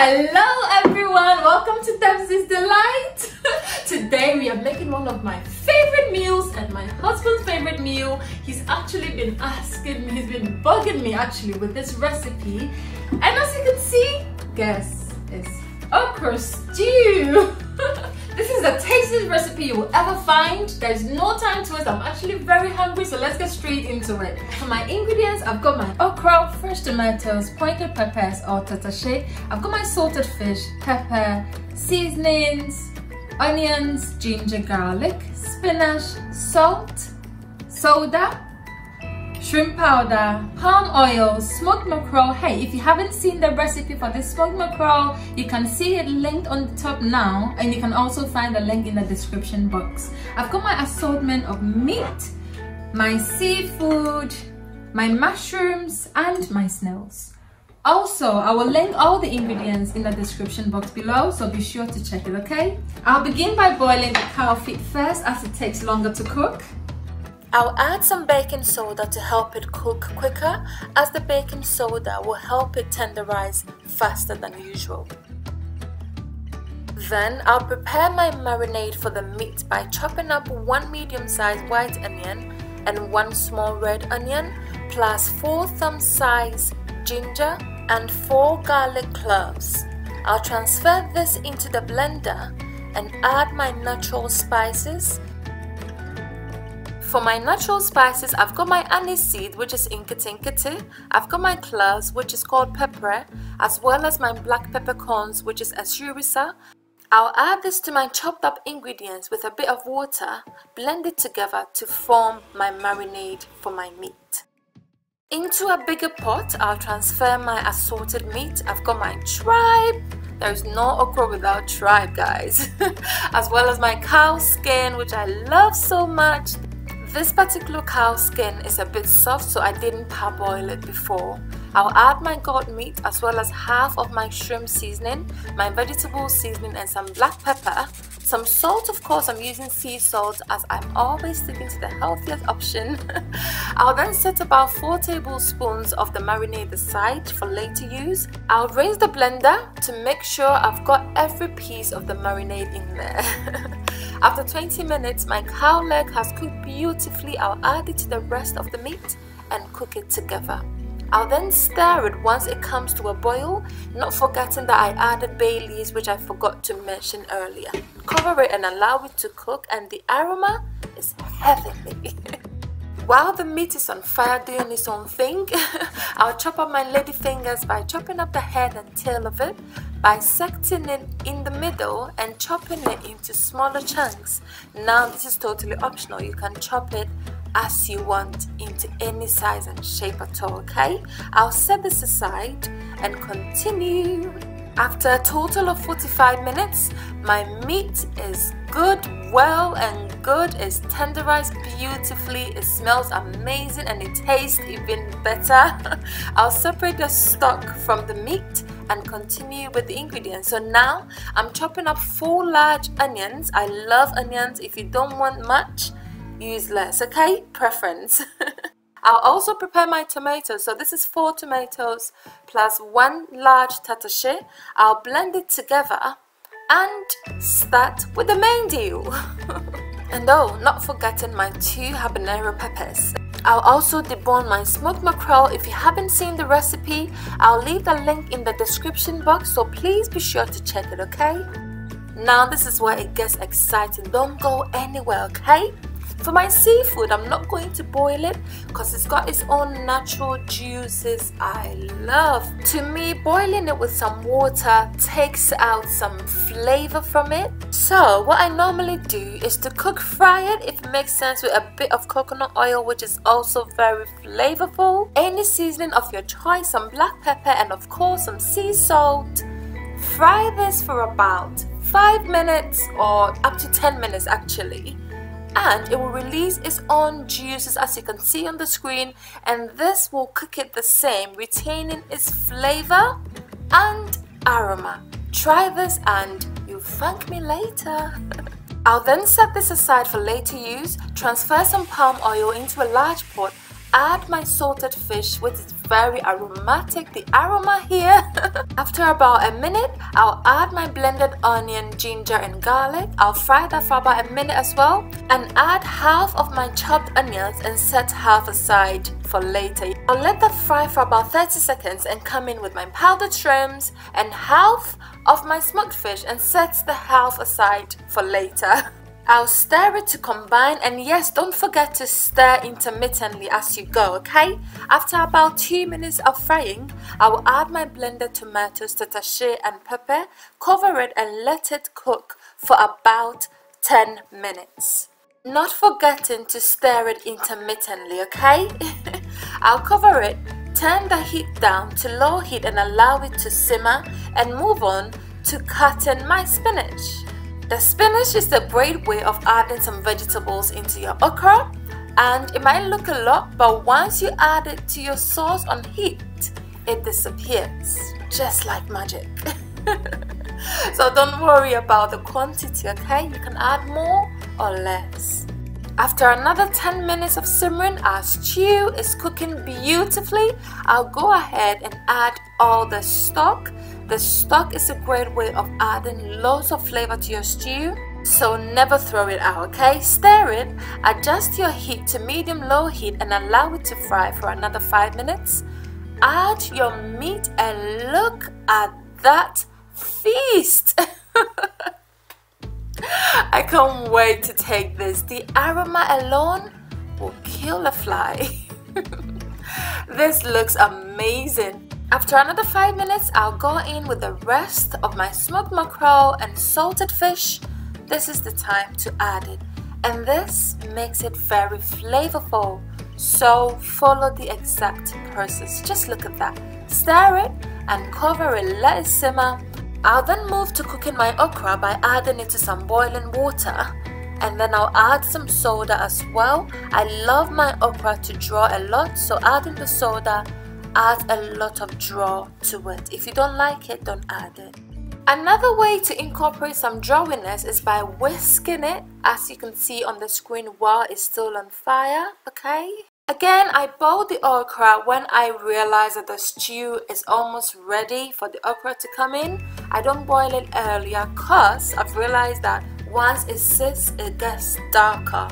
Hello everyone, welcome to Debzie's Delight. Today we are making one of my favorite meals and my husband's favorite meal. He's actually been asking me, he's been bugging me actually with this recipe. And as you can see, guess, it's okro stew. This is the tastiest recipe you will ever find. There's no time to waste. I'm actually very hungry, so let's get straight into it. For my ingredients, I've got my okra, fresh tomatoes, pointed peppers or tatashe. I've got my salted fish, pepper, seasonings, onions, ginger, garlic, spinach, salt, soda, shrimp powder, palm oil, smoked mackerel. Hey, if you haven't seen the recipe for this smoked mackerel, you can see it linked on the top now, and you can also find the link in the description box. I've got my assortment of meat, my seafood, my mushrooms, and my snails. Also, I will link all the ingredients in the description box below, so be sure to check it, okay? I'll begin by boiling the cow feet first, as it takes longer to cook. I'll add some baking soda to help it cook quicker, as the baking soda will help it tenderize faster than usual. Then I'll prepare my marinade for the meat by chopping up 1 medium-sized white onion and 1 small red onion, plus 4 thumb-sized ginger and 4 garlic cloves. I'll transfer this into the blender and add my natural spices. For my natural spices, I've got my anise seed, which is nketenkete. I've got my cloves, which is called pepper, as well as my black peppercorns, which is Esoro. I'll add this to my chopped up ingredients with a bit of water, blend it together to form my marinade for my meat. Into a bigger pot, I'll transfer my assorted meat. I've got my tripe. There's no okra without tripe, guys. As well as my cow skin, which I love so much. This particular cow skin is a bit soft, so I didn't parboil it before. I'll add my goat meat as well as half of my shrimp seasoning, my vegetable seasoning, and some black pepper. Some salt, of course, I'm using sea salt as I'm always sticking to the healthiest option. I'll then set about 4 tablespoons of the marinade aside for later use. I'll raise the blender to make sure I've got every piece of the marinade in there. After 20 minutes, my cow leg has cooked beautifully. I'll add it to the rest of the meat and cook it together. I'll then stir it once it comes to a boil, not forgetting that I added bay leaves, which I forgot to mention earlier. Cover it and allow it to cook, and the aroma is heavenly. While the meat is on fire doing its own thing, I'll chop up my lady fingers by chopping up the head and tail of it, bisecting it in the middle and chopping it into smaller chunks. Now this is totally optional, you can chop it as you want into any size and shape at all, okay? I'll set this aside and continue. After a total of 45 minutes, my meat is good, well and good. It's tenderized beautifully, it smells amazing, and it tastes even better. I'll separate the stock from the meat and continue with the ingredients. So now I'm chopping up 4 large onions. I love onions. If you don't want much, use less, okay? Preference. I'll also prepare my tomatoes. So this is 4 tomatoes plus 1 large tatashe. I'll blend it together and start with the main deal. And oh, not forgetting my 2 habanero peppers. I'll also debone my smoked mackerel. If you haven't seen the recipe, I'll leave the link in the description box, so please be sure to check it, okay? Now this is where it gets exciting. Don't go anywhere, okay? For my seafood, I'm not going to boil it because it's got its own natural juices I love. To me, boiling it with some water takes out some flavor from it. So what I normally do is to fry it, if it makes sense, with a bit of coconut oil, which is also very flavorful. Any seasoning of your choice, some black pepper, and of course some sea salt. Fry this for about 5 minutes or up to 10 minutes actually. And it will release its own juices, as you can see on the screen, and this will cook it the same, retaining its flavor and aroma. Try this and you'll thank me later. I'll then set this aside for later use, transfer some palm oil into a large pot, add my salted fish, which is very aromatic, the aroma here. After about a minute, I'll add my blended onion, ginger and garlic. I'll fry that for about a minute as well, and add half of my chopped onions and set half aside for later. I'll let that fry for about 30 seconds and come in with my powdered shrimps and half of my smoked fish and set the half aside for later. I'll stir it to combine, and yes, don't forget to stir intermittently as you go, okay? After about 2 minutes of frying, I will add my blended tomatoes, tatashe and pepper, cover it and let it cook for about 10 minutes. Not forgetting to stir it intermittently, okay? I'll cover it, turn the heat down to low heat and allow it to simmer, and move on to cutting my spinach. The spinach is a great way of adding some vegetables into your okra, and it might look a lot, but once you add it to your sauce on heat, it disappears just like magic. So don't worry about the quantity, okay? You can add more or less. After another 10 minutes of simmering, our stew is cooking beautifully. I'll go ahead and add all the stock. The stock is a great way of adding loads of flavor to your stew, so never throw it out, okay? Stir it, adjust your heat to medium-low heat and allow it to fry for another 5 minutes. Add your meat and look at that feast! I can't wait to take this. The aroma alone will kill a fly. This looks amazing. After another 5 minutes, I'll go in with the rest of my smoked mackerel and salted fish. This is the time to add it, and this makes it very flavorful. So follow the exact process. Just look at that. Stir it and cover it, let it simmer. I'll then move to cooking my okra by adding it to some boiling water, and then I'll add some soda as well. I love my okra to draw a lot, so adding the soda adds a lot of draw to it. If you don't like it, don't add it. Another way to incorporate some drawiness is by whisking it, as you can see on the screen while it's still on fire, okay? Again, I boiled the okra when I realized that the stew is almost ready for the okra to come in. I don't boil it earlier because I've realized that once it sits, it gets darker.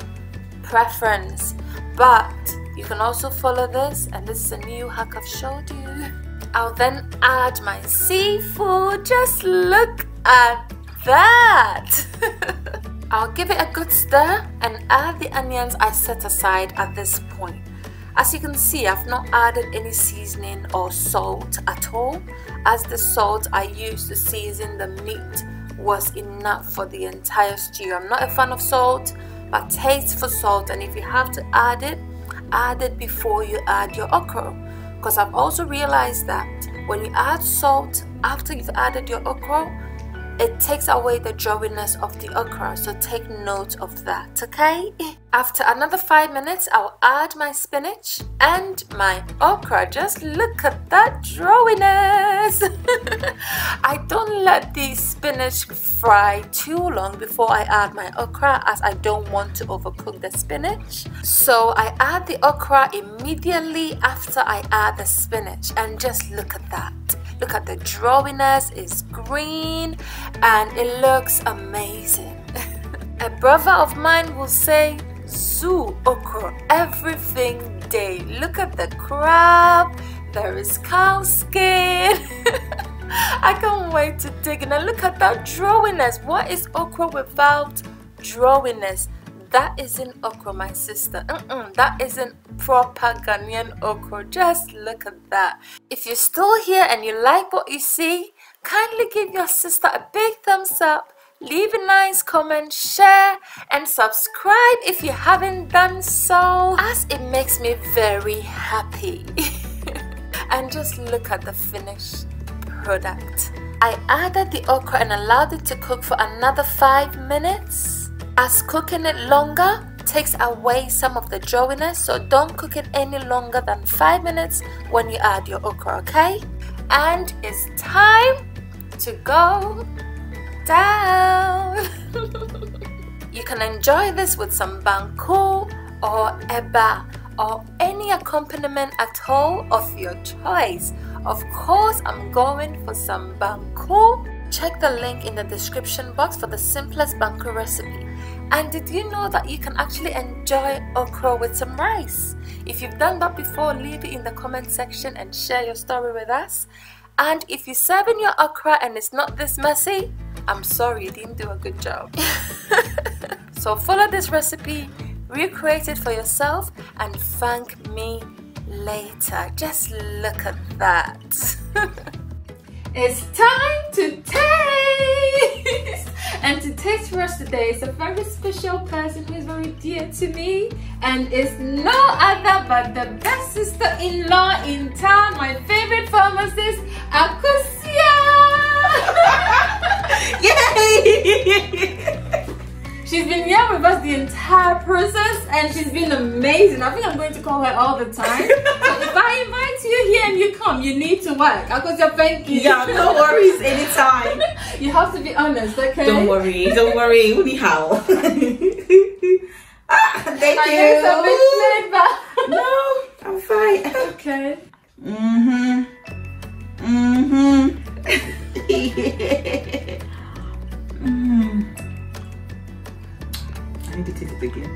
Preference. But you can also follow this, and this is a new hack I've showed you. I'll then add my seafood. Just look at that! I'll give it a good stir and add the onions I set aside at this point. As you can see, I've not added any seasoning or salt at all, as the salt I used to season the meat was enough for the entire stew. I'm not a fan of salt, but taste for salt, and if you have to add it before you add your okra, because I've also realized that when you add salt after you've added your okra, it takes away the drawiness of the okra, so take note of that, okay? After another 5 minutes, I'll add my spinach and my okra. Just look at that drawiness! I don't let the spinach fry too long before I add my okra, as I don't want to overcook the spinach. So I add the okra immediately after I add the spinach, and just look at that. Look at the drawiness, it's green and it looks amazing. A brother of mine will say, zoo okra everything day. Look at the crab, there is cow skin. I can't wait to dig in, and look at that drawiness. What is okra without drawiness? That isn't okra, my sister. That isn't proper Ghanaian okra. Just look at that. If you're still here and you like what you see, kindly give your sister a big thumbs up, leave a nice comment, share and subscribe if you haven't done so, as it makes me very happy. And just look at the finished product. I added the okra and allowed it to cook for another 5 minutes. As cooking it longer takes away some of the drawiness, so don't cook it any longer than 5 minutes when you add your okra, okay? And it's time to go down. You can enjoy this with some banku or eba or any accompaniment at all of your choice. Of course, I'm going for some banku. Check the link in the description box for the simplest banku recipe. And did you know that you can actually enjoy okra with some rice? If you've done that before, leave it in the comment section and share your story with us. And if you're serving your okra and it's not this messy, I'm sorry, you didn't do a good job. So follow this recipe, recreate it for yourself, and thank me later. Just look at that. It's time to taste! And to taste for us today is a very special person who is very dear to me, and is no other but the best sister-in-law in town, my favorite pharmacist, Akusia! Yay! She's been here with us the entire process and she's been amazing. I think I'm going to call her all the time. So if I invite you here and you come, you need to work. Akusia, thank you. Yeah, no worries, anytime. You have to be honest, okay? Don't worry, anyhow. Thank you. No, I'm fine. Okay. I need to taste it again.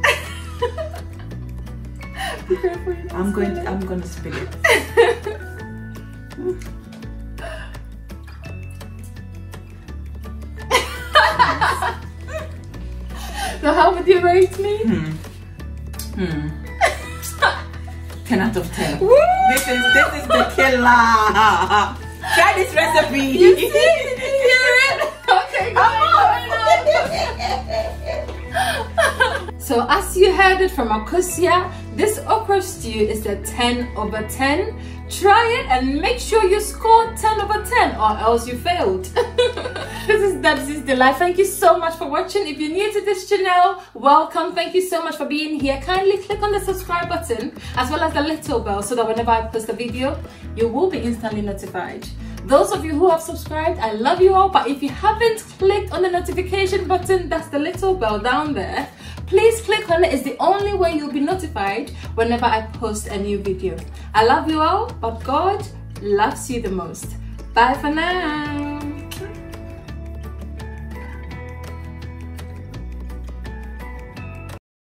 I'm going to spill it. So how would you rate me? 10 out of 10. Woo! This is the killer. Try this recipe. You see? Did you hear it? Okay, go on. So as you heard it from Akusia, this okra stew is a 10/10. Try it and make sure you score 10/10 or else you failed. This is Debzie's Delight. Thank you so much for watching. If you're new to this channel, welcome. Thank you so much for being here. Kindly click on the subscribe button as well as the little bell so that whenever I post a video, you will be instantly notified. Those of you who have subscribed, I love you all, but if you haven't clicked on the notification button, that's the little bell down there, please click on it. It's the only way you'll be notified whenever I post a new video. I love you all, but God loves you the most. Bye for now.